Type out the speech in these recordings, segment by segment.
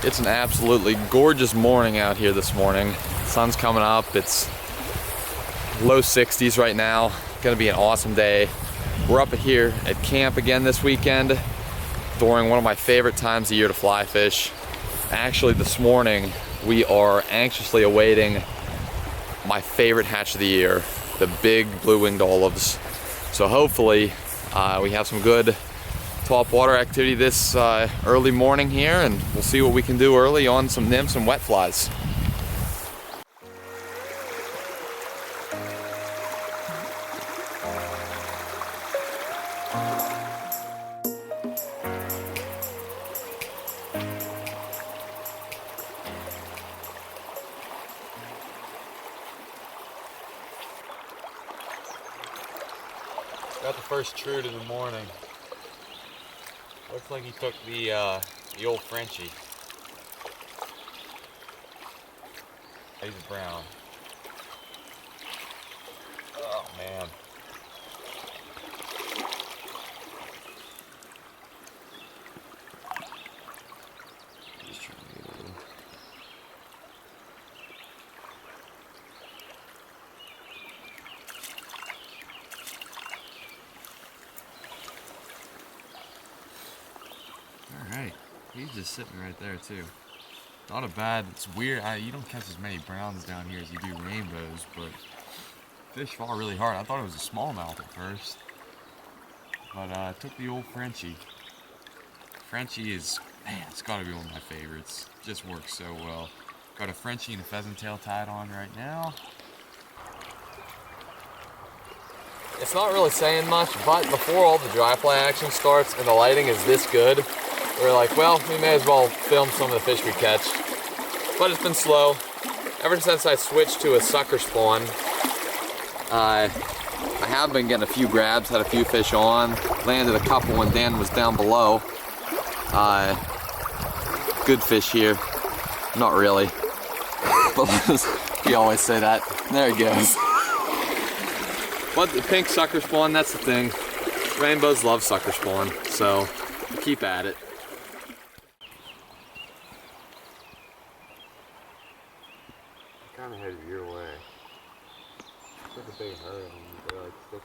It's an absolutely gorgeous morning out here this morning. Sun's coming up. It's low 60s right now. Gonna be an awesome day. We're up here at camp again this weekend during one of my favorite times of the year to fly fish. Actually, this morning we are anxiously awaiting my favorite hatch of the year, the big blue-winged olives. So hopefully we have some good top water activity this early morning here, and we'll see what we can do early on some nymphs and wet flies. Got the first trude of the morning. Looks like he took the old Frenchie. He's brown. Oh man. Just trying to get over. Alright, he's just sitting right there too. Not a bad, it's weird, you don't catch as many browns down here as you do rainbows, but fish fall really hard. I thought it was a smallmouth at first, but I took the old Frenchie. Frenchie is, man, it's gotta be one of my favorites. Just works so well. Got a Frenchie and a pheasant tail tied on right now. It's not really saying much, but before all the dry fly action starts and the lighting is this good, we're like, well, we may as well film some of the fish we catch. But it's been slow. Ever since I switched to a sucker spawn, I have been getting a few grabs, had a few fish on, landed a couple when Dan was down below. Good fish here. Not really. But you always say that. There he goes. But the pink sucker spawn, that's the thing. Rainbows love sucker spawn, so keep at it. Kind of headed your way. It's a big herd. There's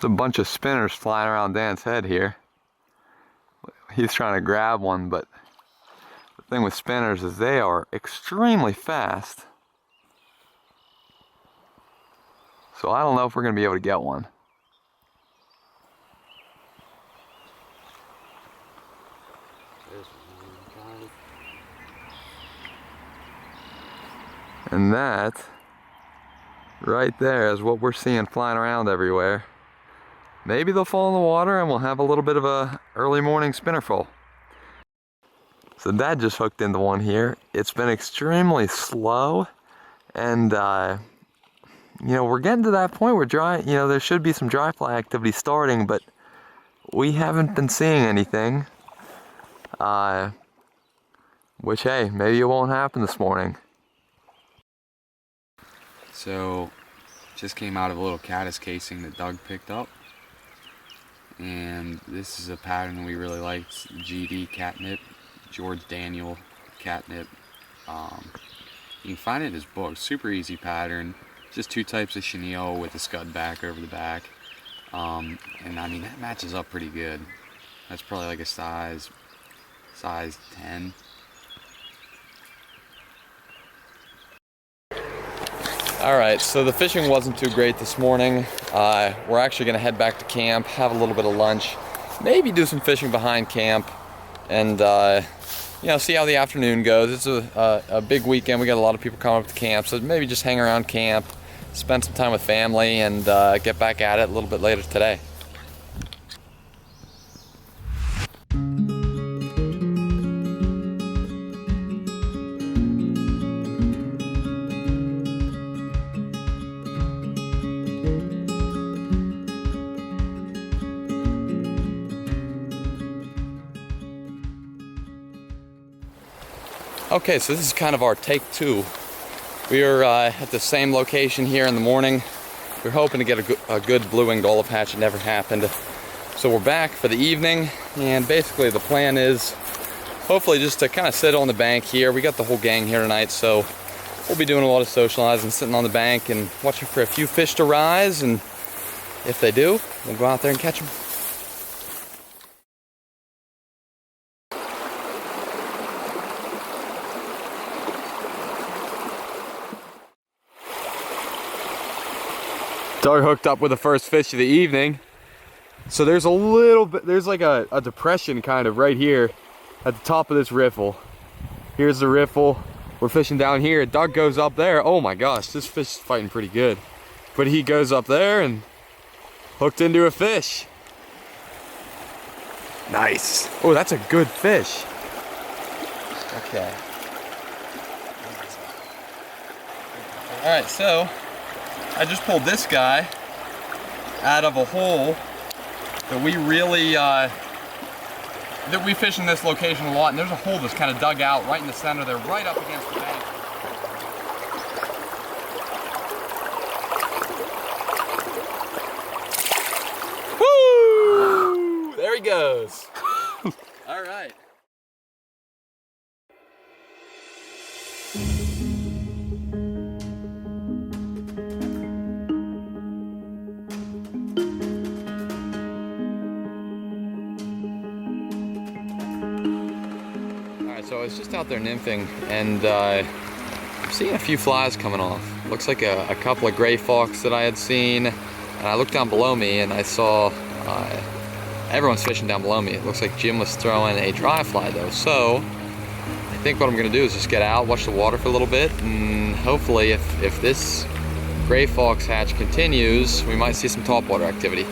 a bunch of spinners flying around Dan's head here. He's trying to grab one, but the thing with spinners is they are extremely fast. So I don't know if we're going to be able to get one. And that right there is what we're seeing flying around everywhere. Maybe they'll fall in the water and we'll have a little bit of a early morning spinnerful. So Dad just hooked into one here. It's been extremely slow, and you know, we're getting to that point where there should be some dry fly activity starting, but we haven't been seeing anything. Which, hey, maybe it won't happen this morning. So, just came out of a little caddis casing that Doug picked up. And this is a pattern we really liked, GD catnip, George Daniel catnip. You can find it in his book, super easy pattern. Just two types of chenille with a scud back over the back. And I mean, that matches up pretty good. That's probably like a size 10. Alright, so the fishing wasn't too great this morning. We're actually going to head back to camp, have a little bit of lunch, maybe do some fishing behind camp, and see how the afternoon goes. It's a big weekend. We got a lot of people coming up to camp, so maybe just hang around camp, spend some time with family, and get back at it a little bit later today. Okay, so this is kind of our take two. We are at the same location here in the morning. We're hoping to get a good blue-winged olive hatch. It never happened. So we're back for the evening, and basically the plan is hopefully just to kind of sit on the bank here. We got the whole gang here tonight, so we'll be doing a lot of socializing, sitting on the bank and watching for a few fish to rise, and if they do, we'll go out there and catch them. Doug hooked up with the first fish of the evening. So there's a little bit, there's like a depression kind of right here at the top of this riffle. Here's the riffle. We're fishing down here. Doug goes up there. Oh my gosh, this fish is fighting pretty good. But he goes up there and hooked into a fish. Nice. Oh, that's a good fish. Okay. All right, so I just pulled this guy out of a hole that we really, that we fish in this location a lot, and there's a hole that's kind of dug out right in the center there, right up against the bank. Woo! There he goes. All right. So I was just out there nymphing, and I'm seeing a few flies coming off. Looks like a couple of gray fawks that I had seen, and I looked down below me and I saw everyone's fishing down below me. It looks like Jim was throwing a dry fly though. So I think what I'm gonna do is just get out, watch the water for a little bit, and hopefully if this gray fawk's hatch continues, we might see some topwater activity.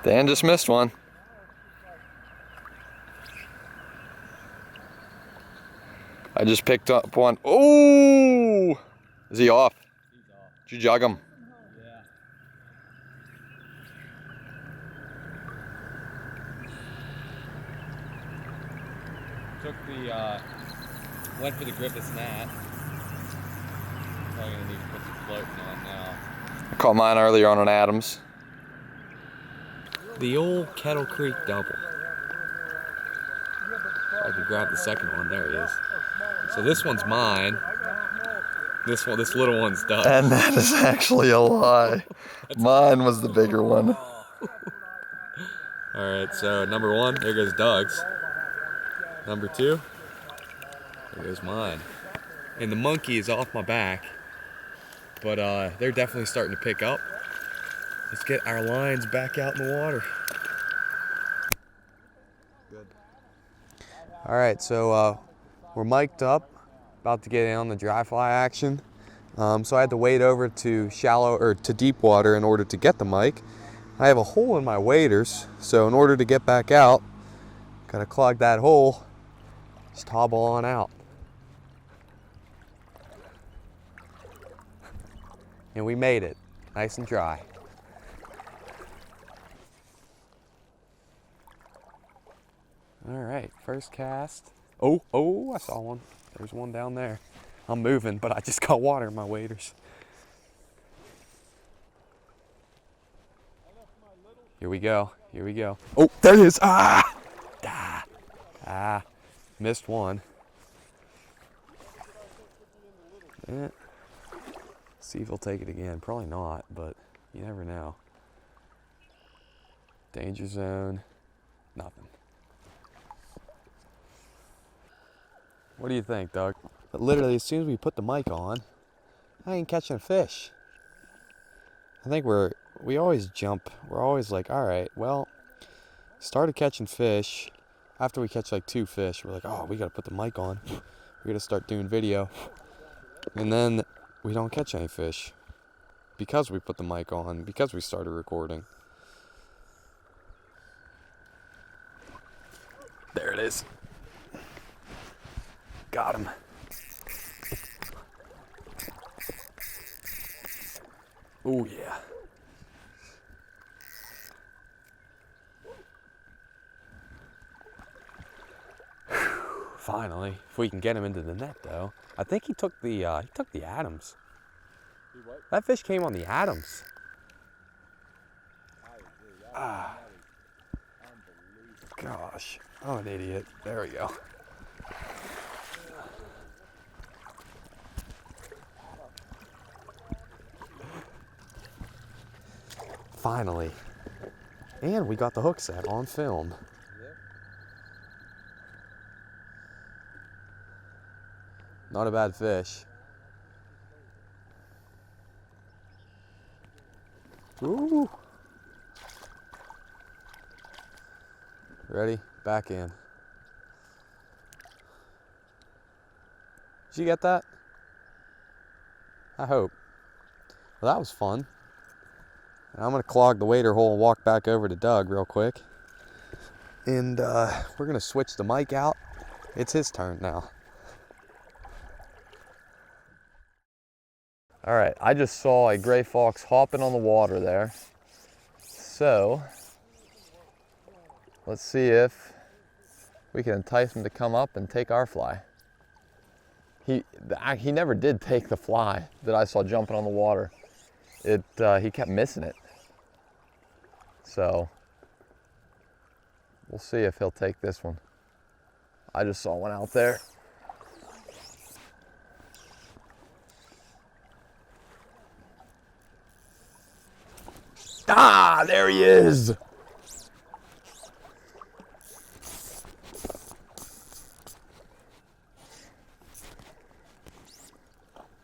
Dan just missed one. I just picked up one. Oh! Is he off? He's off. Did you jug him? Yeah. Took the, went for the Griffiths gnat. Probably gonna need to put some floating on now. I caught mine earlier on an Adams. The old Kettle Creek double. I could grab the second one. There he is. So this one's mine. This little one's Doug's. And that is actually a lie. Mine was the bigger one. All right, so number one, there goes Doug's. Number two, there goes mine. And the monkey is off my back, but they're definitely starting to pick up. Let's get our lines back out in the water. Good. All right, so we're mic'd up, about to get in on the dry fly action. So I had to wade over to deep water in order to get the mic. I have a hole in my waders, so in order to get back out, gotta clog that hole, just hobble on out. And we made it, nice and dry. All right, first cast. Oh, I saw one. There's one down there. I'm moving, but I just got water in my waders. Here we go, here we go. Oh, there it is, missed one. See if he'll take it again. Probably not, but you never know. Danger zone, nothing. What do you think, Doug? But literally, as soon as we put the mic on, I ain't catching a fish. I think we always jump. We're always like, all right, well, started catching fish. After we catch like 2 fish, we're like, oh, we gotta put the mic on. We gotta start doing video. And then we don't catch any fish. because we put the mic on, because we started recording. There it is. Got him. Oh yeah. Finally, if we can get him into the net, though. I think he took the Adams. That fish came on the Adams. Ah. Gosh, I'm an idiot. There we go. Finally. And we got the hook set on film. Not a bad fish. Ooh. Ready? Back in. Did you get that? I hope. Well, that was fun. And I'm gonna clog the wader hole and walk back over to Doug real quick. And we're gonna switch the mic out. It's his turn now. All right, I just saw a gray fox hopping on the water there. So, let's see if we can entice him to come up and take our fly. He never did take the fly that I saw jumping on the water. He kept missing it. So, we'll see if he'll take this one. I just saw one out there. Ah, there he is.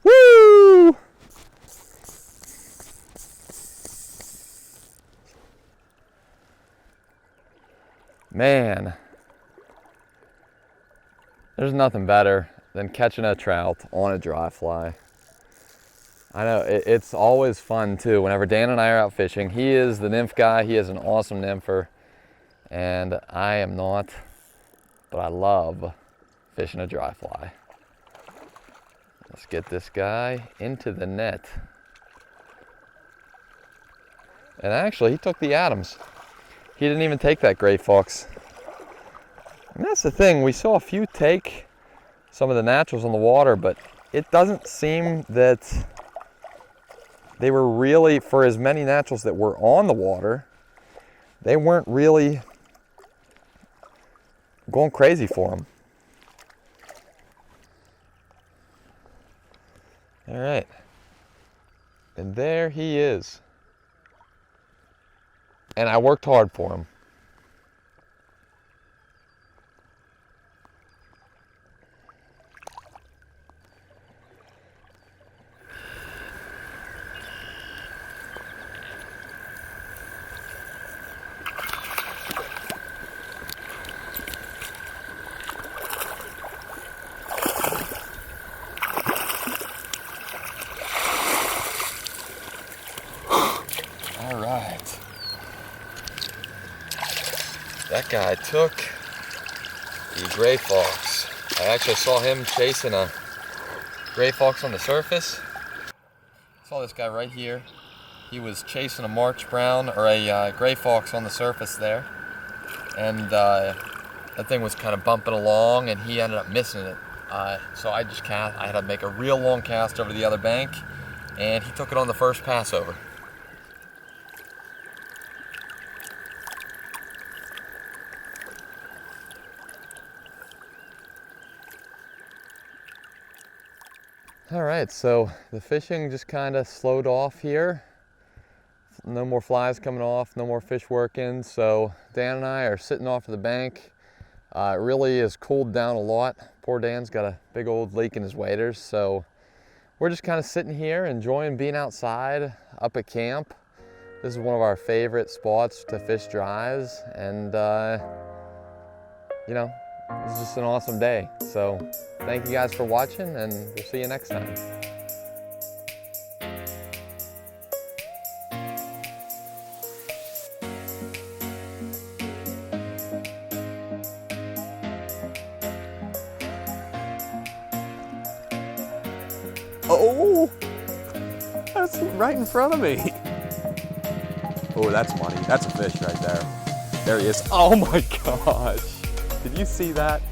Woo! Man, there's nothing better than catching a trout on a dry fly. I know, it's always fun too. Whenever Dan and I are out fishing, he is the nymph guy. He is an awesome nympher, and I am not, but I love fishing a dry fly. Let's get this guy into the net. And actually, he took the Adams. He didn't even take that gray fox. And that's the thing, we saw a few take some of the naturals on the water, but it doesn't seem that they were really, for as many naturals that were on the water, they weren't really going crazy for them. All right, and there he is. And I worked hard for him. All right. That guy took the gray fox. I actually saw him chasing a gray fox on the surface. Saw this guy right here. He was chasing a March Brown or a gray fox on the surface there. And that thing was kind of bumping along and he ended up missing it. So I had to make a real long cast over the other bank and he took it on the first pass over. All right, so the fishing just kind of slowed off here. No more flies coming off, no more fish working. So Dan and I are sitting off of the bank. It really has cooled down a lot. Poor Dan's got a big old leak in his waders. So we're just kind of sitting here enjoying being outside up at camp. This is one of our favorite spots to fish dries. And you know, it's just an awesome day. So thank you guys for watching and we'll see you next time. Oh, that's right in front of me. Oh, that's money. That's a fish right there. There he is. Oh my gosh. Did you see that?